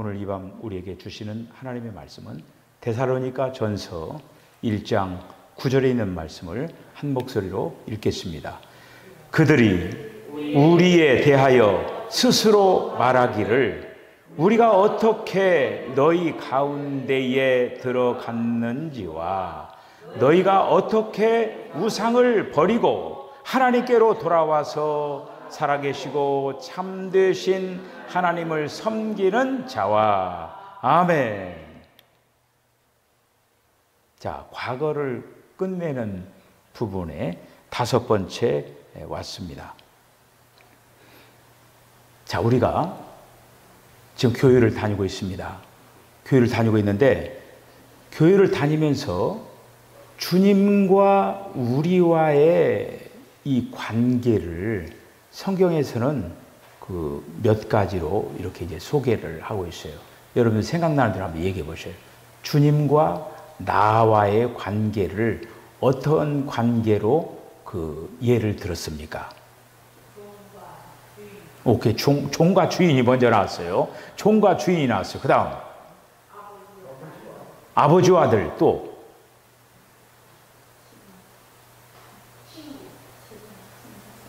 오늘 이 밤 우리에게 주시는 하나님의 말씀은 데살로니가 전서 1장 9절에 있는 말씀을 한 목소리로 읽겠습니다. 그들이 우리에 대하여 스스로 말하기를 우리가 어떻게 너희 가운데에 들어갔는지와 너희가 어떻게 우상을 버리고 하나님께로 돌아와서 살아계시고 참되신 하나님을 섬기는 자와 아멘. 자, 과거를 끝내는 부분에 다섯 번째 왔습니다. 자, 우리가 지금 교회를 다니고 있습니다. 교회를 다니고 있는데 교회를 다니면서 주님과 우리와의 이 관계를 성경에서는 그 몇 가지로 이렇게 이제 소개를 하고 있어요. 여러분 생각나는 대로 한번 얘기해 보세요. 주님과 나와의 관계를 어떤 관계로 그 예를 들었습니까? 오케이, 종과 주인이 먼저 나왔어요. 종과 주인이 나왔어요. 그 다음 아버지와 아들, 또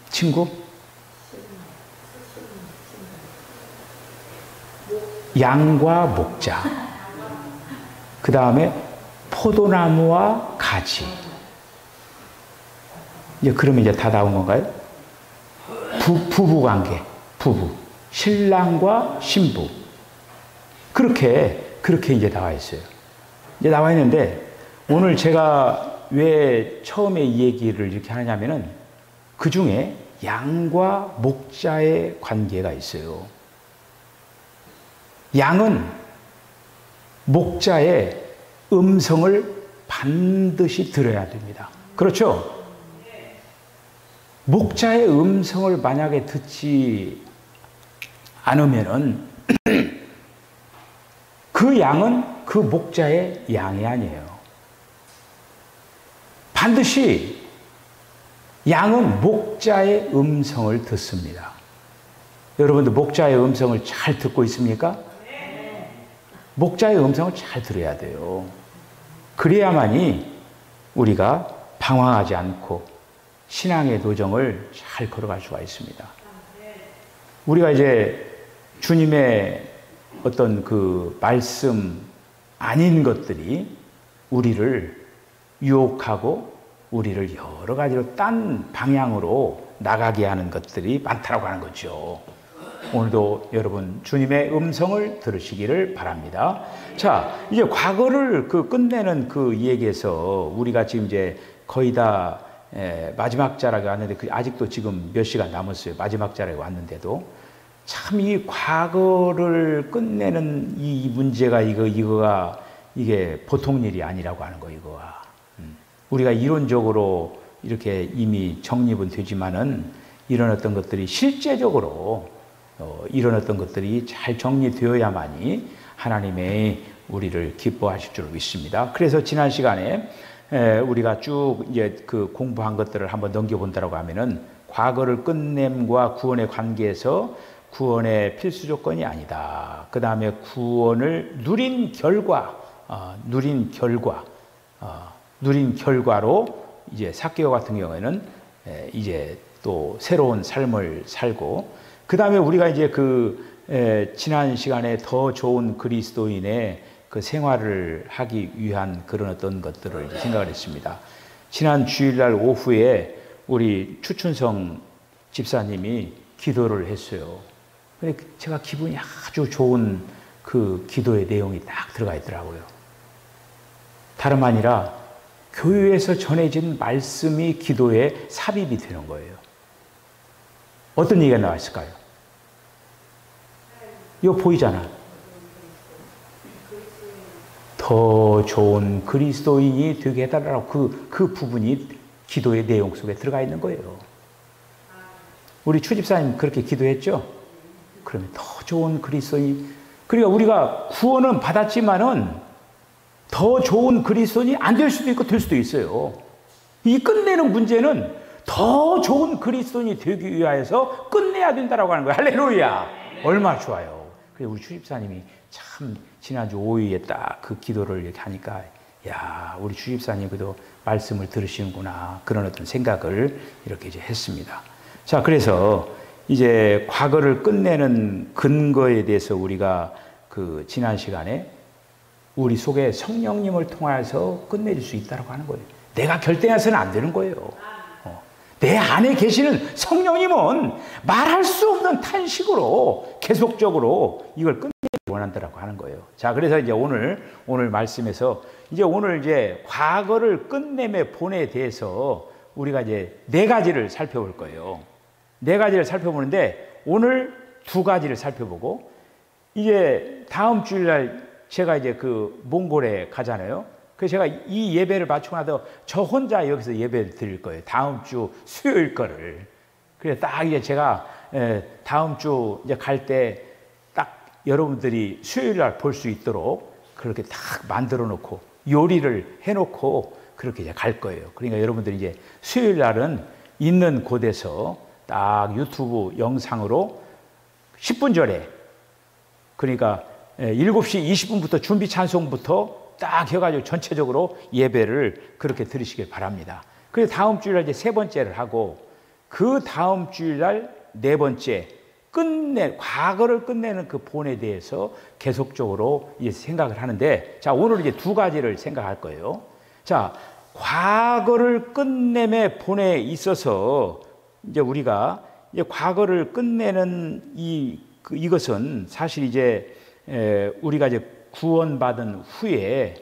친구? 양과 목자. 그 다음에 포도나무와 가지. 이제 그러면 이제 다 나온 건가요? 부부 관계, 부부. 신랑과 신부. 그렇게 이제 나와 있어요. 이제 나와 있는데 오늘 제가 왜 처음에 이 얘기를 이렇게 하냐면은 그 중에 양과 목자의 관계가 있어요. 양은 목자의 음성을 반드시 들어야 됩니다. 그렇죠? 목자의 음성을 만약에 듣지 않으면은 그 양은 그 목자의 양이 아니에요. 반드시 양은 목자의 음성을 듣습니다. 여러분들 목자의 음성을 잘 듣고 있습니까? 목자의 음성을 잘 들어야 돼요. 그래야만이 우리가 방황하지 않고 신앙의 도정을 잘 걸어갈 수가 있습니다. 우리가 이제 주님의 어떤 그 말씀 아닌 것들이 우리를 유혹하고 우리를 여러 가지로 딴 방향으로 나가게 하는 것들이 많다라고 하는 거죠. 오늘도 여러분 주님의 음성을 들으시기를 바랍니다. 자, 이제 과거를 끝내는 그 얘기에서 우리가 지금 이제 거의 다 마지막 자락에 왔는데 아직도 지금 몇 시간 남았어요. 마지막 자락에 왔는데도 참 이 과거를 끝내는 이 문제가 이게 보통 일이 아니라고 하는 거 이거가. 우리가 이론적으로 이렇게 이미 정립은 되지만은 이런 어떤 것들이 실제적으로 이런 어떤 것들이 잘 정리되어야만이 하나님의 우리를 기뻐하실 줄 믿습니다. 그래서 지난 시간에 우리가 쭉 이제 그 공부한 것들을 한번 넘겨본다라고 하면은 과거를 끝냄과 구원의 관계에서 구원의 필수 조건이 아니다. 그 다음에 구원을 누린 결과로 이제 삭개오 같은 경우에는 이제 또 새로운 삶을 살고, 그 다음에 우리가 이제 지난 시간에 더 좋은 그리스도인의 그 생활을 하기 위한 그런 어떤 것들을 이제 생각을 했습니다. 지난 주일날 오후에 우리 추춘성 집사님이 기도를 했어요. 근데 제가 기분이 아주 좋은 그 기도의 내용이 딱 들어가 있더라고요. 다름 아니라 교회에서 전해진 말씀이 기도에 삽입이 되는 거예요. 어떤 얘기가 나와 있을까요? 이거 보이잖아. 더 좋은 그리스도인이 되게 해달라고 그 부분이 기도의 내용 속에 들어가 있는 거예요. 우리 추집사님 그렇게 기도했죠? 그러면 더 좋은 그리스도인, 그러니까 우리가 구원은 받았지만은 더 좋은 그리스도인이 안 될 수도 있고 될 수도 있어요. 이 끝내는 문제는 더 좋은 그리스도인이 되기 위하여서 끝내야 된다라고 하는 거예요. 할렐루야! 얼마나 좋아요. 그래서 우리 추집사님이 참 지난주 5일에 딱 그 기도를 이렇게 하니까 야, 우리 주집사님 그래도 말씀을 들으시는구나 그런 어떤 생각을 이렇게 이제 했습니다. 자, 그래서 이제 과거를 끝내는 근거에 대해서 우리가 그 지난 시간에 우리 속에 성령님을 통해서 끝내줄 수 있다고 하는 거예요. 내가 결정해서는 안 되는 거예요. 내 안에 계시는 성령님은 말할 수 없는 탄식으로 계속적으로 이걸 끝내기 원한다라고 하는 거예요. 자, 그래서 이제 오늘 말씀에서 오늘 이제 과거를 끝냄의 본에 대해서 우리가 이제 4가지를 살펴볼 거예요. 4가지를 살펴보는데 오늘 2가지를 살펴보고 이제 다음 주일날 제가 이제 그 몽골에 가잖아요. 그래서 제가 이 예배를 마치고 나서 저 혼자 여기서 예배를 드릴 거예요. 다음 주 수요일 거를. 그래서 딱 이제 제가 다음 주 이제 갈 때 딱 여러분들이 수요일 날 볼 수 있도록 그렇게 딱 만들어 놓고 요리를 해 놓고 그렇게 이제 갈 거예요. 그러니까 여러분들이 이제 수요일 날은 있는 곳에서 딱 유튜브 영상으로 10분 전에 그러니까 7시 20분부터 준비 찬송부터 딱 해가지고 전체적으로 예배를 그렇게 들으시길 바랍니다. 그래서 다음 주일날 이제 3번째를 하고 그 다음 주일날 4번째 과거를 끝내는 그 본에 대해서 계속적으로 이제 생각을 하는데 자, 오늘 이제 2가지를 생각할 거예요. 자, 과거를 끝냄의 본에 있어서 이제 우리가 이제 과거를 끝내는 이것은 사실 이제 우리가 이제 구원받은 후에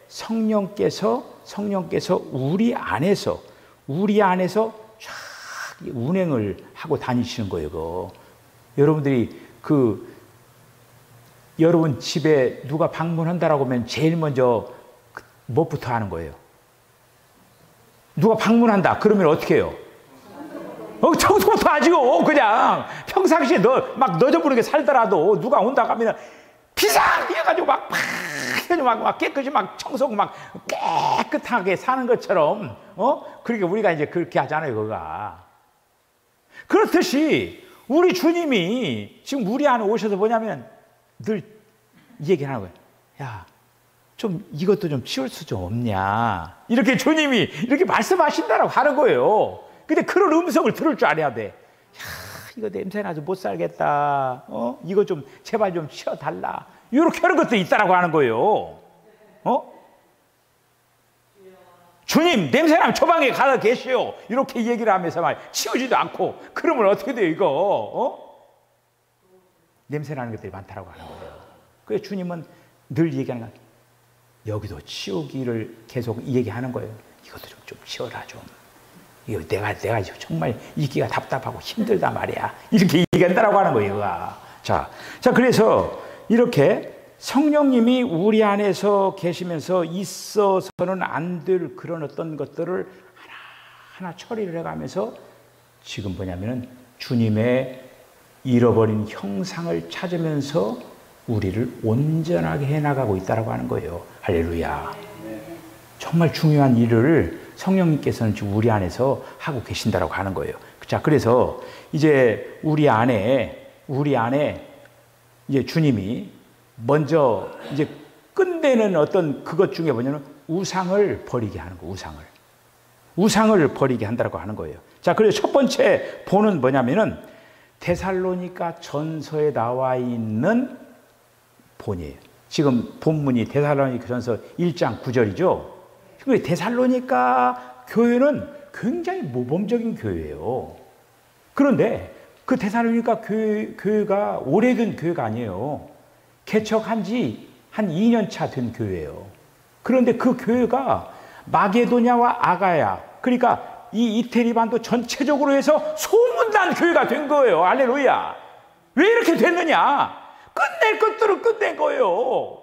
성령께서 우리 안에서 쫙 운행을 하고 다니시는 거예요. 여러분들이 여러분 집에 누가 방문한다라고 하면 제일 먼저 뭐부터 하는 거예요? 누가 방문한다 그러면 어떻게 해요? 청소부터 하지요. 그냥 평상시에 막 너저분하게 살더라도 누가 온다 하면 비상 해가지고 막 깨끗이 막 청소하고 막 깨끗하게 사는 것처럼 그러니까 우리가 이제 그렇게 하잖아요. 그거가 그렇듯이 우리 주님이 지금 우리 안에 오셔서 뭐냐면 늘 얘기하는 거예요. 야, 좀 이것도 좀 치울 수 좀 없냐 이렇게 주님이 이렇게 말씀하신다라고 하는 거예요. 근데 그런 음성을 들을 줄 알아야 돼. 야, 이거 냄새나서 못 살겠다. 이거 좀 제발 좀 치워달라. 이렇게 하는 것도 있다라고 하는 거예요. 주님 냄새나면 처방에 가서 계시오. 이렇게 얘기를 하면서 막 치우지도 않고 그러면 어떻게 돼요 이거? 냄새나는 것들이 많다라고 하는 거예요. 그래서 주님은 늘 얘기하는 거예요. 여기도 치우기를 계속 얘기하는 거예요. 이것도 좀 치워라 좀. 이거 내가 정말 있기가 답답하고 힘들다 말이야. 이렇게 얘기한다라고 하는 거예요. 자, 그래서 이렇게 성령님이 우리 안에서 계시면서 있어서는 안 될 그런 어떤 것들을 하나하나 처리를 해가면서 지금 뭐냐면은 주님의 잃어버린 형상을 찾으면서 우리를 온전하게 해나가고 있다라고 하는 거예요. 할렐루야. 정말 중요한 일을 성령님께서는 지금 우리 안에서 하고 계신다라고 하는 거예요. 자, 그래서 이제 우리 안에 이제 주님이 먼저 이제 끝내는 어떤 그것 중에 뭐냐면 우상을 버리게 하는 거예요. 우상을 버리게 한다라고 하는 거예요. 자, 그래서 첫 번째 본은 뭐냐면은 데살로니가 전서에 나와 있는 본이에요. 지금 본문이 데살로니가 전서 1장 9절이죠. 데살로니가 교회는 굉장히 모범적인 교회예요. 그런데 그 데살로니가 교회가 오래된 교회가 아니에요. 개척한 지 한 2년 차 된 교회예요. 그런데 그 교회가 마게도냐와 아가야, 그러니까 이 이태리 반도 전체적으로 해서 소문난 교회가 된 거예요. 할렐루야. 왜 이렇게 됐느냐? 끝낼 것들을 끝낸 거예요.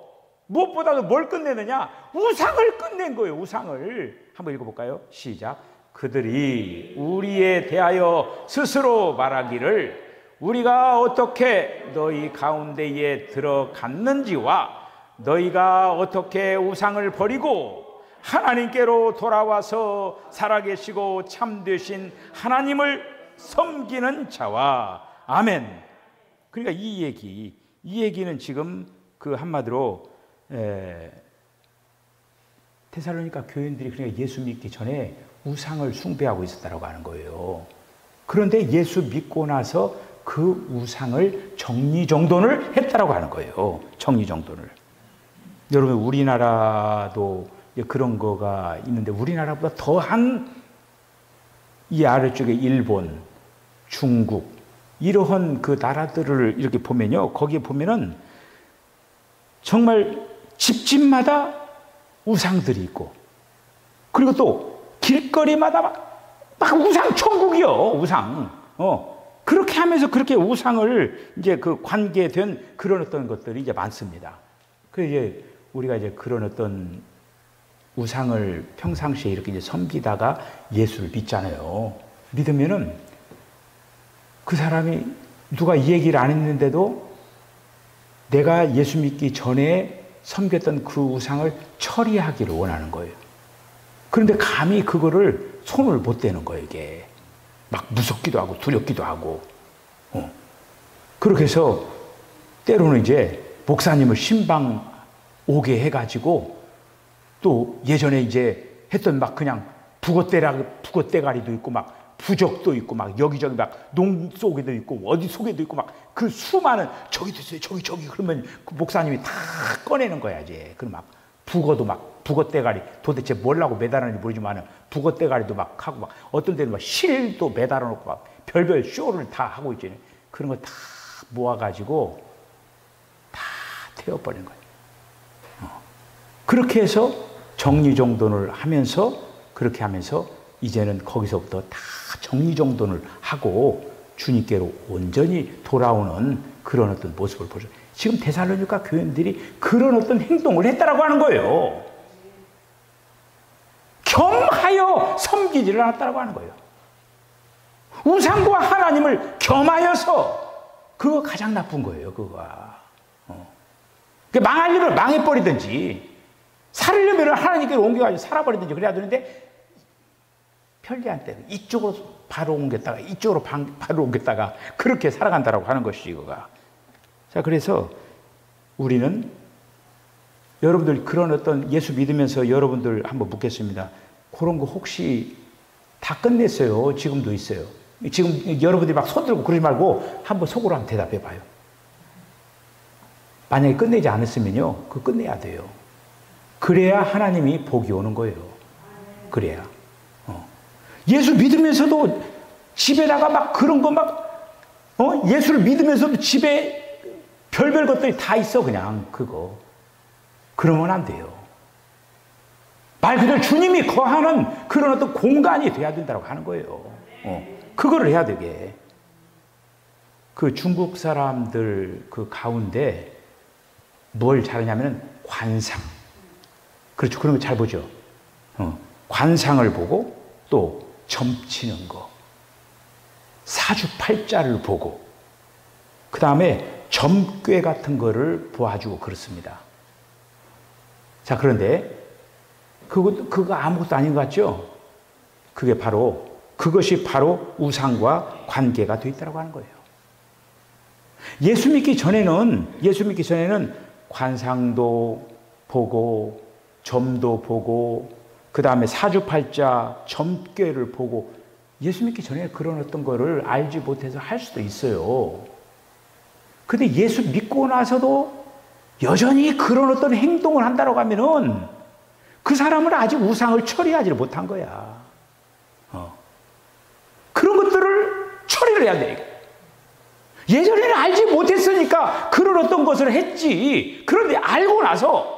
무엇보다도 뭘 끝내느냐? 우상을 끝낸 거예요. 우상을. 한번 읽어볼까요? 시작. 그들이 우리에 대하여 스스로 말하기를 우리가 어떻게 너희 가운데에 들어갔는지와 너희가 어떻게 우상을 버리고 하나님께로 돌아와서 살아계시고 참되신 하나님을 섬기는 자와 아멘. 그러니까 이 이 얘기는 지금 그 한마디로 데살로니가 교인들이 그러니까 예수 믿기 전에 우상을 숭배하고 있었다고 하는 거예요. 그런데 예수 믿고 나서 그 우상을 정리정돈을 했다라고 하는 거예요. 정리정돈을. 여러분 우리나라도 그런 거가 있는데 우리나라보다 더한 이 아래쪽에 일본, 중국 이러한 그 나라들을 이렇게 보면요. 거기에 보면은 정말 집집마다 우상들이 있고 그리고 또 길거리마다 막 우상 천국이요. 우상. 그렇게 하면서 그렇게 우상을 이제 그 관계된 그런 어떤 것들이 이제 많습니다. 그 이제 우리가 이제 그런 어떤 우상을 평상시에 이렇게 이제 섬기다가 예수를 믿잖아요. 믿으면은 그 사람이 누가 이 얘기를 안 했는데도 내가 예수 믿기 전에 섬겼던 그 우상을 처리하기를 원하는 거예요. 그런데 감히 그거를 손을 못 대는 거예요, 이게. 막 무섭기도 하고 두렵기도 하고. 그렇게 해서 때로는 이제 목사님을 신방 오게 해가지고 또 예전에 이제 했던 막 그냥 북어대가리도 있고 막 부적도 있고 막 여기저기 막 농 속에도 있고 어디 속에도 있고 막 그 수많은 저기도 있어요 저기 그러면 그 목사님이 다 꺼내는 거야 이제. 그럼 막 북어도 막 북어대가리 도대체 뭘라고 매달았는지 모르지만 북어대가리도 막 하고 막 어떤 데는 막 실도 매달아 놓고 막 별별 쇼를 다 하고 있잖아요. 그런 거 다 모아가지고 다 태워버린 거예요. 그렇게 해서 정리정돈을 하면서 그렇게 하면서 이제는 거기서부터 다 정리정돈을 하고 주님께로 온전히 돌아오는 그런 어떤 모습을 보죠. 지금 데살로니가 교인들이 그런 어떤 행동을 했다라고 하는 거예요. 겸하여 섬기지를 않았다라고 하는 거예요. 우상과 하나님을 겸하여서 그거 가장 나쁜 거예요. 그거가. 망하려면 망해버리든지 살려면 하나님께로 옮겨가지고 살아버리든지 그래야 되는데 편리한 때 이쪽으로 바로 옮겼다가 이쪽으로 바로 옮겼다가 그렇게 살아간다라고 하는 것이 이거가. 자, 그래서 우리는 여러분들 그런 어떤 예수 믿으면서 여러분들 한번 묻겠습니다. 그런 거 혹시 다 끝냈어요? 지금도 있어요? 지금 여러분들이 막 손들고 그러지 말고 한번 속으로 한번 대답해 봐요. 만약에 끝내지 않았으면요, 그거 끝내야 돼요. 그래야 하나님이 복이 오는 거예요. 그래야. 예수 믿으면서도 집에다가 막 그런 거 막, 예수를 믿으면서도 집에 별별 것들이 다 있어, 그냥, 그거. 그러면 안 돼요. 말 그대로 주님이 거하는 그런 어떤 공간이 돼야 된다고 하는 거예요. 그거를 해야 되게. 그 중국 사람들 그 가운데 뭘 잘하냐면 관상. 그렇죠. 그런 거 잘 보죠. 관상을 보고 또 점치는 거. 사주팔자를 보고 그 다음에 점괘 같은 거를 보아주고 그렇습니다. 자, 그런데 그거 아무것도 아닌 것 같죠? 그것이 바로 우상과 관계가 되어 있다고 하는 거예요. 예수 믿기 전에는 관상도 보고 점도 보고 그 다음에 사주팔자 점괘를 보고 예수 믿기 전에 그런 어떤 거를 알지 못해서 할 수도 있어요. 근데 예수 믿고 나서도 여전히 그런 어떤 행동을 한다고 하면은 그 사람은 아직 우상을 처리하지를 못한 거야. 그런 것들을 처리를 해야 돼. 예전에는 알지 못했으니까 그런 어떤 것을 했지. 그런데 알고 나서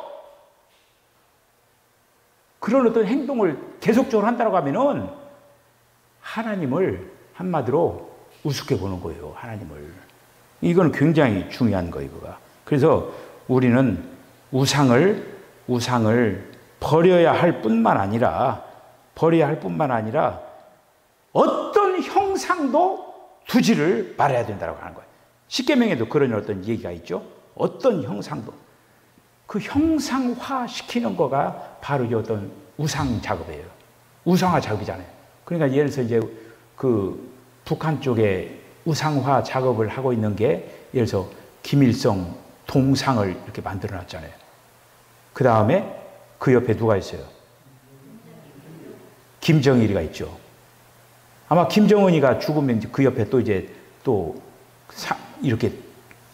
그런 어떤 행동을 계속적으로 한다고 하면은 하나님을 한마디로 우습게 보는 거예요. 하나님을. 이건 굉장히 중요한 거예요. 이거가. 그래서 우리는 우상을 버려야 할 뿐만 아니라 어떤 형상도 두지를 말아야 된다고 하는 거예요. 십계명에도 그런 어떤 얘기가 있죠. 어떤 형상도. 그 형상화 시키는 거가 바로 이 어떤 우상 작업이에요. 우상화 작업이잖아요. 그러니까 예를 들어서 이제 그 북한 쪽에 우상화 작업을 하고 있는 게 예를 들어서 김일성 동상을 이렇게 만들어 놨잖아요. 그 다음에 그 옆에 누가 있어요? 김정일이가 있죠. 아마 김정은이가 죽으면 그 옆에 또 이제 이렇게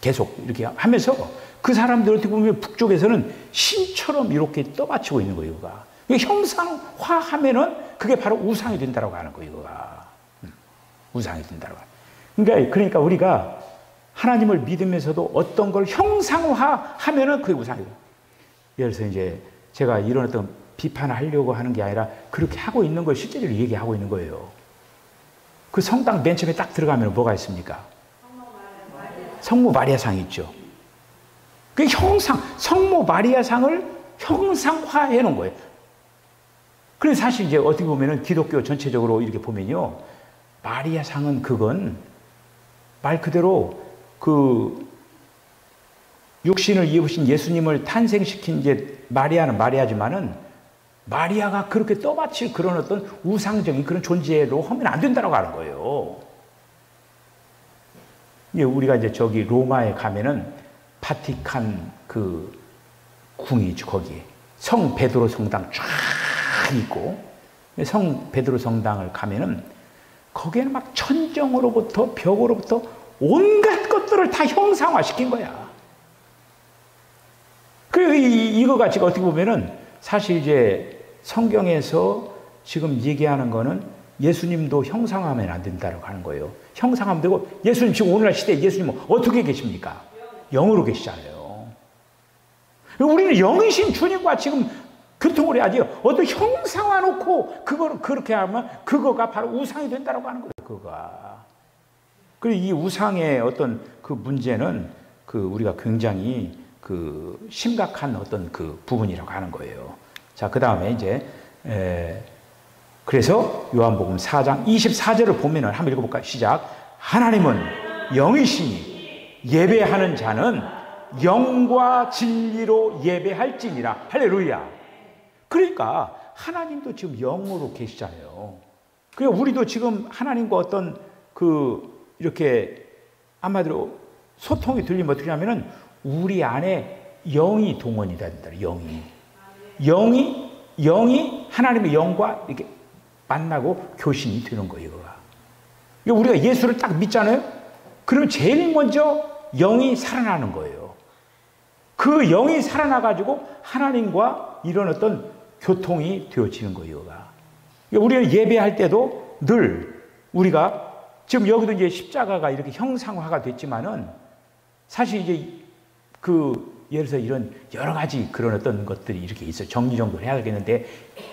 계속 이렇게 하면서 그 사람들 어떻게 보면 북쪽에서는 신처럼 이렇게 떠받치고 있는 거예요. 이거가. 형상화하면은 그게 바로 우상이 된다고 하는 거예요. 이거가. 우상이 된다고. 그러니까 우리가 하나님을 믿으면서도 어떤 걸 형상화하면은 그게 우상이에요. 예를 들어서 이제 제가 이런 어떤 비판을 하려고 하는 게 아니라 그렇게 하고 있는 걸 실제로 얘기하고 있는 거예요. 그 성당 맨 처음에 딱 들어가면 뭐가 있습니까? 성모 마리아상이 있죠. 그 성모 마리아상을 형상화해 놓은 거예요. 그래서 사실 이제 어떻게 보면은 기독교 전체적으로 이렇게 보면요. 마리아상은 그건 말 그대로 그 육신을 입으신 예수님을 탄생시킨 이제 마리아는 마리아지만은 마리아가 그렇게 떠받칠 그런 어떤 우상적인 그런 존재로 하면 안 된다고 하는 거예요. 우리가 이제 저기 로마에 가면은 바티칸 그 궁이 있죠. 거기에 성 베드로 성당 쫙 있고 성 베드로 성당을 가면은 거기에는 막 천정으로부터 벽으로부터 온갖 것들을 다 형상화시킨 거야. 그리고 이거가 지금 어떻게 보면은 사실 이제 성경에서 지금 얘기하는 거는 예수님도 형상화하면 안 된다고 하는 거예요. 형상하면 되고 예수님 지금 오늘날 시대에 예수님은 어떻게 계십니까? 영으로 계시잖아요. 우리는 영이신 주님과 지금 교통을 해야지 어떤 형상화 놓고 그거를 그렇게 하면 그거가 바로 우상이 된다고 하는 거예요. 그거가. 그리고 이 우상의 어떤 그 문제는 그 우리가 굉장히 그 심각한 어떤 그 부분이라고 하는 거예요. 자, 그 다음에 이제 그래서 요한복음 4장 24절을 보면은 한번 읽어볼까요? 시작. 하나님은 영이시니 예배하는 자는 영과 진리로 예배할지니라. 할렐루야. 그러니까 하나님도 지금 영으로 계시잖아요. 그러니까 우리도 지금 하나님과 어떤 그 이렇게 한마디로 소통이 들리면 어떻게 하면은 우리 안에 영이 동원이 된다. 영이 하나님의 영과 이렇게 만나고 교신이 되는 거예요. 그러니까 우리가 예수를 딱 믿잖아요. 그러면 제일 먼저 영이 살아나는 거예요. 그 영이 살아나가지고 하나님과 이런 어떤 교통이 되어지는 거예요. 그러니까 우리는 예배할 때도 늘 우리가 지금 여기도 이제 십자가가 이렇게 형상화가 됐지만은 사실 이제 예를 들어서 이런 여러 가지 그런 어떤 것들이 이렇게 있어요. 정리정돈을 해야 되겠는데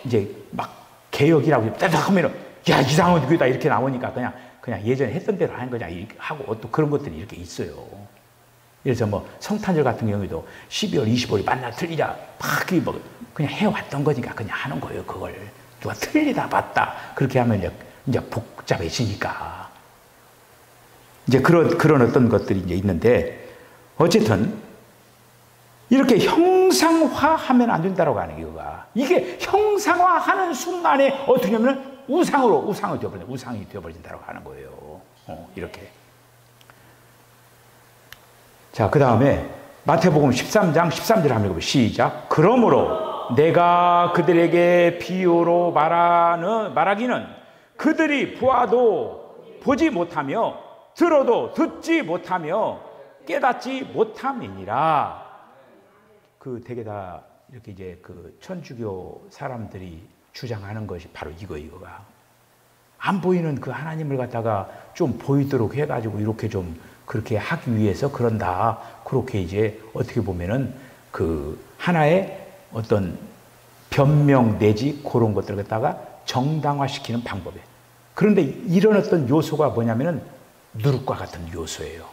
이제 막 개혁이라고 딱 하면은 야 이상한 교회다 이렇게 나오니까 그냥 예전에 했던 대로 하는 거냐 하고 또 그런 것들이 이렇게 있어요. 예를 들어서 뭐 성탄절 같은 경우에도 12월 25일 만나 틀리자 막 그냥 해왔던 거니까 그냥 하는 거예요. 그걸 누가 틀리다 봤다 그렇게 하면 이제 복잡해지니까 이제 그런 어떤 것들이 이제 있는데 어쨌든 이렇게 형상화하면 안 된다고 하는 이유가 이게 형상화하는 순간에 어떻게 하면 우상이 되어버린다고 하는 거예요. 이렇게. 자, 그 다음에 마태복음 13장 13절 한번 읽어보세요. 시작. 그러므로 내가 그들에게 비유로 말하기는 그들이 보아도 보지 못하며 들어도 듣지 못하며 깨닫지 못함이니라. 되게 다 이렇게 이제 그 천주교 사람들이 주장하는 것이 바로 이거가 안 보이는 그 하나님을 갖다가 좀 보이도록 해가지고 이렇게 좀 그렇게 하기 위해서 그런다. 그렇게 이제 어떻게 보면은 그 하나의 어떤 변명 내지 그런 것들을 갖다가 정당화시키는 방법이에요. 그런데 이런 어떤 요소가 뭐냐면은 누룩과 같은 요소예요.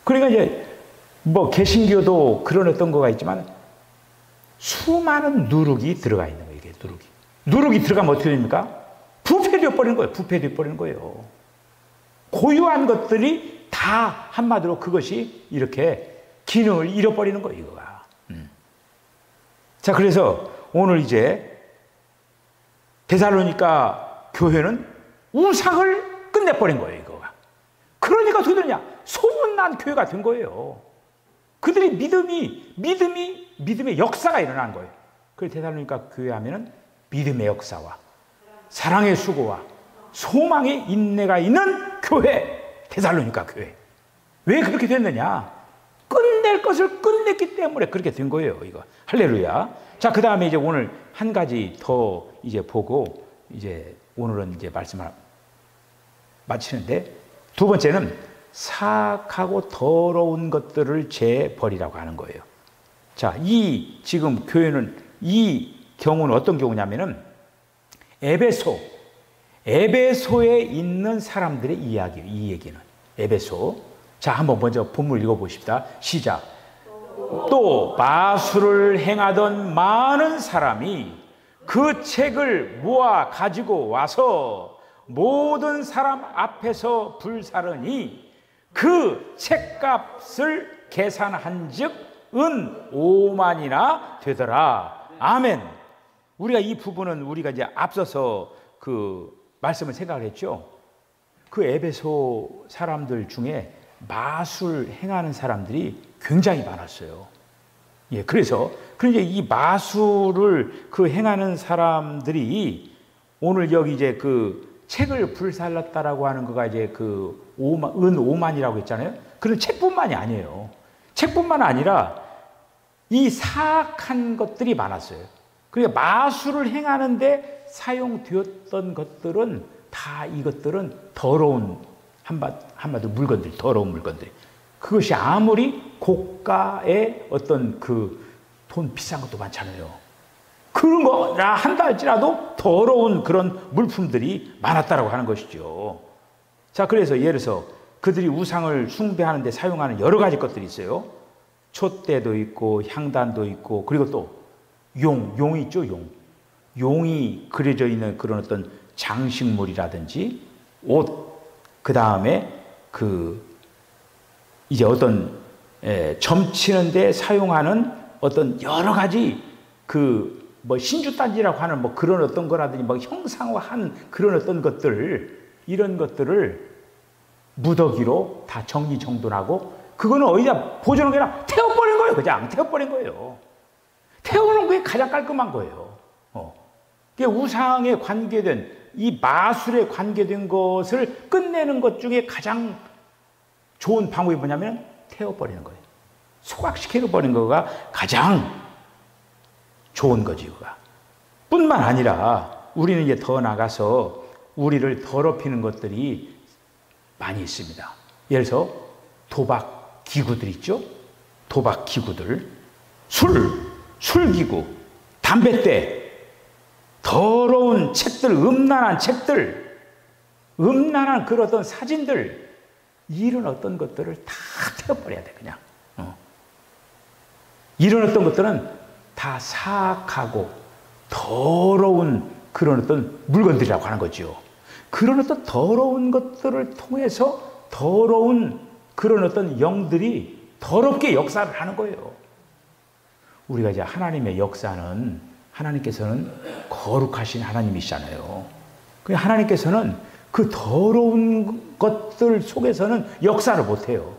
그러니까 이제 뭐 개신교도 그런 어떤 거가 있지만 수많은 누룩이 들어가 있는 거예요. 이게 누룩이 들어가면 어떻게 됩니까? 부패되어 버리는 거예요. 고유한 것들이 다 한마디로 그것이 이렇게 기능을 잃어버리는 거예요. 이거가. 자, 그래서 오늘 이제 데살로니가 교회는 우상을 끝내버린 거예요. 이거가. 그러니까 어떻게 되냐? 소문난 교회가 된 거예요. 그들의 믿음의 역사가 일어난 거예요. 그래서 데살로니가 교회 하면은 믿음의 역사와 사랑의 수고와 소망의 인내가 있는 교회, 데살로니가 교회. 왜 그렇게 됐느냐? 끝낼 것을 끝냈기 때문에 그렇게 된 거예요. 이거 할렐루야. 자, 그 다음에 이제 오늘 한 가지 더 이제 보고 이제 오늘은 이제 말씀을 마치는데, 두 번째는 사악하고 더러운 것들을 재버리라고 하는 거예요. 자, 이 지금 교회는 이 경우는 어떤 경우냐면은 에베소에 있는 사람들의 이야기예요. 이 얘기는 에베소. 자, 한번 먼저 본문 읽어보십시다. 시작. 또 마술을 행하던 많은 사람이 그 책을 모아 가지고 와서 모든 사람 앞에서 불사르니 그 책값을 계산한즉 은 5만이나 되더라. 아멘. 우리가 이 부분은 우리가 이제 앞서서 그 말씀을 생각을 했죠. 그 에베소 사람들 중에 마술 행하는 사람들이 굉장히 많았어요. 예, 그래서 이 마술을 그 행하는 사람들이 오늘 여기 이제 그 책을 불살랐다라고 하는 거가 이제 그 은 5만이라고 했잖아요. 그런 책뿐만이 아니에요. 책뿐만 아니라 이 사악한 것들이 많았어요. 그러니까 마술을 행하는데 사용되었던 것들은 다 이것들은 더러운 한마디로 물건들, 더러운 물건들. 그것이 아무리 고가의 어떤 그 돈 비싼 것도 많잖아요. 그런 거라 한다 할지라도 더러운 그런 물품들이 많았다라고 하는 것이죠. 자, 그래서 예를 들어서 그들이 우상을 숭배하는데 사용하는 여러 가지 것들이 있어요. 촛대도 있고 향단도 있고, 그리고 또 용 있죠, 용. 용이 그려져 있는 그런 어떤 장식물이라든지 옷, 그 다음에 그 이제 어떤 점치는데 사용하는 어떤 여러 가지 그 뭐 신주단지라고 하는 뭐 그런 어떤 거라든지 뭐 형상화한 그런 어떤 것들, 이런 것들을 무더기로 다 정리정돈하고 그거는 어디다 보존한 게 아니라 태워버린 거예요. 그냥 태워버린 거예요. 태우는 게 가장 깔끔한 거예요. 우상에 관계된 이 마술에 관계된 것을 끝내는 것 중에 가장 좋은 방법이 뭐냐면 태워버리는 거예요. 소각시켜버리는 거가 가장 좋은 거지. 그가 뿐만 아니라 우리는 이제 더 나가서 우리를 더럽히는 것들이 많이 있습니다. 예를 들어서 도박 기구들 있죠. 도박 기구들, 술기구, 담뱃대, 더러운 책들, 음란한 책들, 음란한 그런 어떤 사진들, 이런 어떤 것들을 다 태워버려야 돼. 그냥 이런 어떤 것들은 다 사악하고 더러운 그런 어떤 물건들이라고 하는 거죠. 그런 어떤 더러운 것들을 통해서 더러운 그런 어떤 영들이 더럽게 역사를 하는 거예요. 우리가 이제 하나님의 역사는, 하나님께서는 거룩하신 하나님이시잖아요. 하나님께서는 그 더러운 것들 속에서는 역사를 못해요.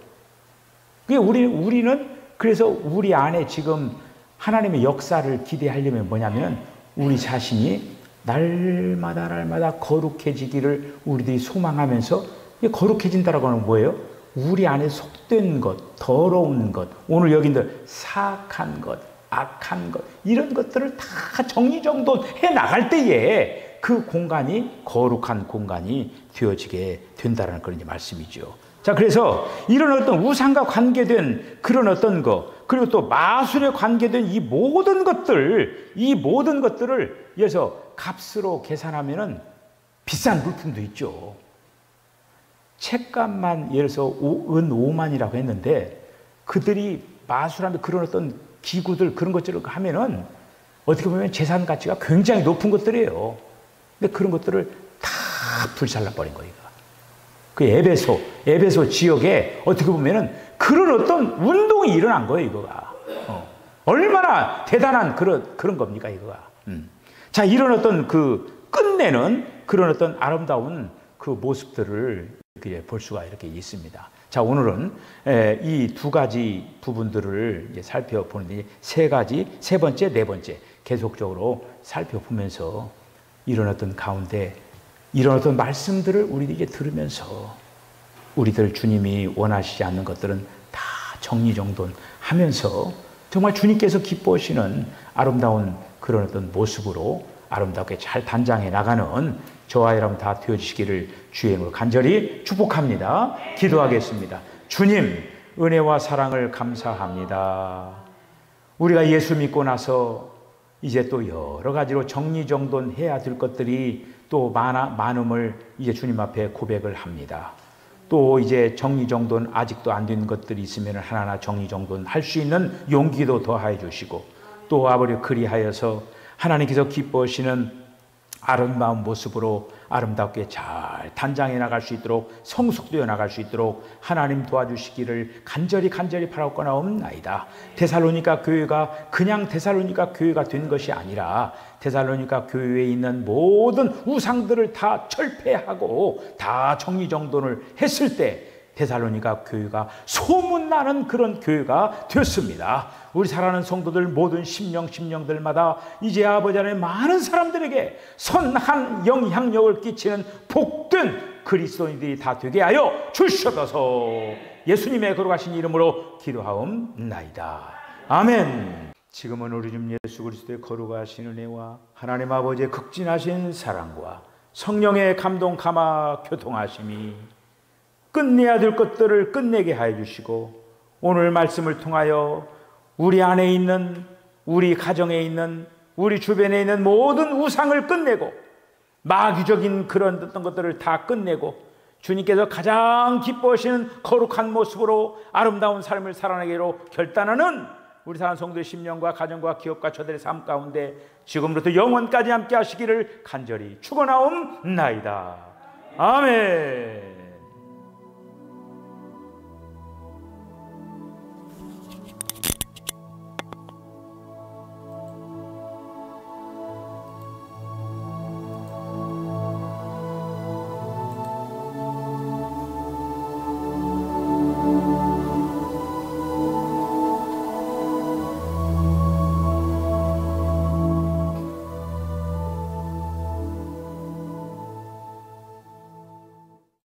우리는 그래서 우리 안에 지금 하나님의 역사를 기대하려면 뭐냐면 우리 자신이 날마다 거룩해지기를 우리들이 소망하면서, 거룩해진다라고 하는 뭐예요? 우리 안에 속된 것, 더러운 것, 오늘 여기들 사악한 것, 악한 것, 이런 것들을 다 정리정돈해 나갈 때에 그 공간이 거룩한 공간이 되어지게 된다는 그런 말씀이죠. 자, 그래서 이런 어떤 우상과 관계된 그런 어떤 것, 그리고 또 마술에 관계된 이 모든 것들을 예를 들어서 값으로 계산하면은 비싼 물품도 있죠. 책값만 예를 들어서 은 5만이라고 했는데 그들이 마술하는 그런 어떤 기구들, 그런 것들을 하면은 어떻게 보면 재산 가치가 굉장히 높은 것들이에요. 근데 그런 것들을 다 불살라버린 거예요. 그 에베소 지역에 어떻게 보면은 그런 어떤 운동이 일어난 거예요, 이거가. 얼마나 대단한 그런 겁니까, 이거가. 자, 이런 어떤 그 끝내는 그런 어떤 아름다운 그 모습들을 이렇게 볼 수가 이렇게 있습니다. 자, 오늘은 이 두 가지 부분들을 이제 살펴보는데 세 번째, 네 번째 계속적으로 살펴보면서 이런 어떤 가운데 이런 어떤 말씀들을 우리에게 들으면서 우리들 주님이 원하시지 않는 것들은 다 정리정돈하면서 정말 주님께서 기뻐하시는 아름다운 그런 어떤 모습으로 아름답게 잘 단장해 나가는 저와 여러분 다 되어주시기를 주의 이름으로 간절히 축복합니다. 기도하겠습니다. 주님, 은혜와 사랑을 감사합니다. 우리가 예수 믿고 나서 이제 또 여러 가지로 정리정돈해야 될 것들이 또 많음을 이제 주님 앞에 고백을 합니다. 또 이제 정리정돈 아직도 안 된 것들이 있으면 하나하나 정리정돈 할 수 있는 용기도 더하여 주시고 또 아버지 그리하여서 하나님께서 기뻐하시는 아름다운 모습으로 아름답게 잘 단장해 나갈 수 있도록 성숙되어 나갈 수 있도록 하나님 도와주시기를 간절히 바라옵나이다. 데살로니가 교회가 그냥 데살로니가 교회가 된 것이 아니라 데살로니가 교회에 있는 모든 우상들을 다 철폐하고 다 정리정돈을 했을 때 데살로니가 교회가 소문나는 그런 교회가 되었습니다. 우리 사랑하는 성도들 모든 심령들마다 이제 아버지 하나님 많은 사람들에게 선한 영향력을 끼치는 복된 그리스도인들이 다 되게 하여 주시옵소서. 예수님의 거룩하신 이름으로 기도하옵나이다. 아멘. 지금은 우리 주 예수 그리스도의 거룩하신 은혜와 하나님 아버지의 극진하신 사랑과 성령의 감동 감화 교통하심이 끝내야 될 것들을 끝내게 하여 주시고 오늘 말씀을 통하여 우리 안에 있는 우리 가정에 있는 우리 주변에 있는 모든 우상을 끝내고 마귀적인 그런 어떤 것들을 다 끝내고 주님께서 가장 기뻐하시는 거룩한 모습으로 아름다운 삶을 살아내기로 결단하는 우리 사랑하는 성도의 심령과 가정과 기업과 저들의 삶 가운데 지금부터 영원까지 함께 하시기를 간절히 축원하옵나이다. 아멘.